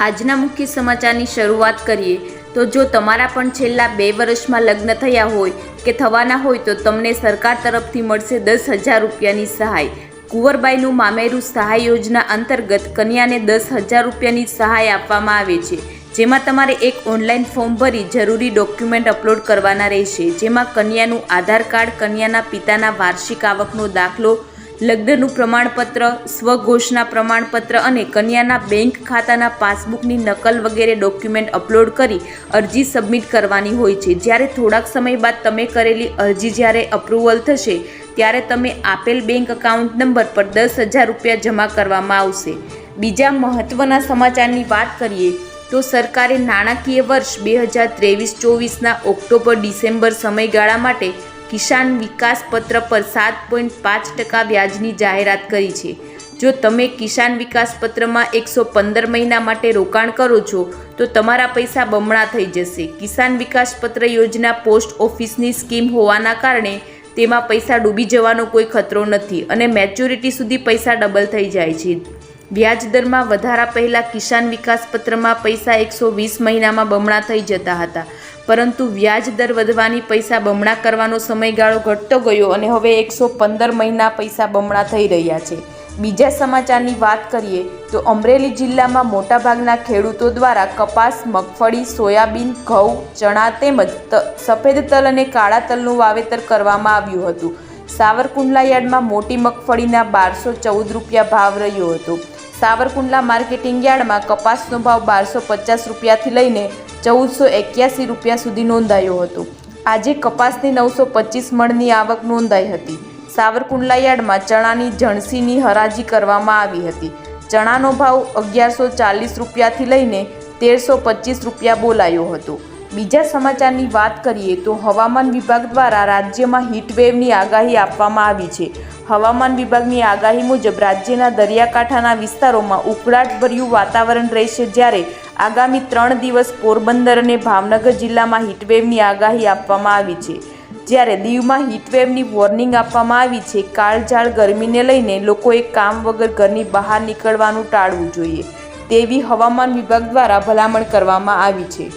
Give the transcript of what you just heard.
આજના મુખ્ય સમાચારની શરૂઆત કરીએ તો જો તમારા પણ છેલ્લા 2 વર્ષમાં લગ્ન થયા હોય કે થવાના હોય તો તમને સરકાર તરફથી મળશે 10,000 રૂપિયાની સહાય। કુંવરબાઈનું મામેરું સહાય યોજના અંતર્ગત કન્યાને 10,000 રૂપિયાની સહાય આપવામાં આવે છે, જેમાં તમારે એક ઓનલાઈન ફોર્મ ભરી જરૂરી ડોક્યુમેન્ટ અપલોડ કરવાના રહેશે, જેમાં કન્યાનું આધાર કાર્ડ, કન્યાના પિતાના વાર્ષિક આવકનો દાખલો, લગ્નનું પ્રમાણપત્ર, સ્વઘોષણા પ્રમાણપત્ર અને કન્યાના બેંક ખાતાના પાસબુકની નકલ વગેરે ડોક્યુમેન્ટ અપલોડ કરી અરજી સબમિટ કરવાની હોય છે। જ્યારે થોડાક સમય બાદ તમે કરેલી અરજી જ્યારે અપ્રુવલ થશે ત્યારે તમે આપેલ બેંક એકાઉન્ટ નંબર પર 10,000 રૂપિયા જમા કરવામાં આવશે। બીજા મહત્વના સમાચારની વાત કરીએ તો સરકારે નાણાકીય વર્ષ 2023-24ના ઓક્ટોબર-ડિસેમ્બર સમયગાળા માટે કિસાન વિકાસ પત્ર પર 7.5% વ્યાજની જાહેરાત કરી છે। જો તમે કિસાન વિકાસ પત્રમાં 115 મહિના માટે રોકાણ કરો છો તો તમારા પૈસા બમણા થઈ જશે। કિસાન વિકાસ પત્ર યોજના પોસ્ટ ઓફિસની સ્કીમ હોવાના કારણે તેમાં પૈસા ડૂબી જવાનો કોઈ ખતરો નથી અને મેચ્યોરિટી સુધી પૈસા ડબલ થઈ જાય છે। વ્યાજ દરમાં વધારા પહેલાં કિસાન વિકાસ પત્રમાં પૈસા 120 મહિનામાં બમણા થઈ જતા હતા, પરંતુ વ્યાજ દર વધવાની પૈસા બમણા કરવાનો સમયગાળો ઘટતો ગયો અને હવે 115 મહિના પૈસા બમણા થઈ રહ્યા છે। બીજા સમાચારની વાત કરીએ તો અમરેલી જિલ્લામાં મોટાભાગના ખેડૂતો દ્વારા કપાસ, મગફળી, સોયાબીન, ઘઉં, ચણા તેમજ સફેદ તલ અને કાળા તલનું વાવેતર કરવામાં આવ્યું હતું। સાવરકુંડલા યાર્ડમાં મોટી મગફળીના 1214 રૂપિયા ભાવ રહ્યો હતો। સાવરકુંડલા માર્કેટિંગ યાર્ડમાં કપાસનો ભાવ 1250 રૂપિયાથી લઈને 1481 રૂપિયા સુધી નોંધાયો હતો। આજે કપાસની 925 મણની આવક નોંધાઈ હતી। સાવરકુંડલા યાર્ડમાં ચણાની જણસીની હરાજી કરવામાં આવી હતી। ચણાનો ભાવ 1140 રૂપિયાથી લઈને 1325 રૂપિયા બોલાયો હતો। બીજા સમાચારની વાત કરીએ તો હવામાન વિભાગ દ્વારા રાજ્યમાં હીટવેવની આગાહી આપવામાં આવી છે। હવામાન વિભાગની આગાહી મુજબ રાજ્યના દરિયાકાંઠાના વિસ્તારોમાં ઉકળાટભર્યું વાતાવરણ રહેશે, જ્યારે આગામી 3 દિવસ પોરબંદર અને ભાવનગર જિલ્લામાં હીટવેવની આગાહી આપવામાં આવી છે, જ્યારે દીવમાં હીટવેવની વોર્નિંગ આપવામાં આવી છે। કાળઝાળ ગરમીને લઈને લોકોએ કામ વગર ઘરની બહાર નીકળવાનું ટાળવું જોઈએ તેવી હવામાન વિભાગ દ્વારા ભલામણ કરવામાં આવી છે।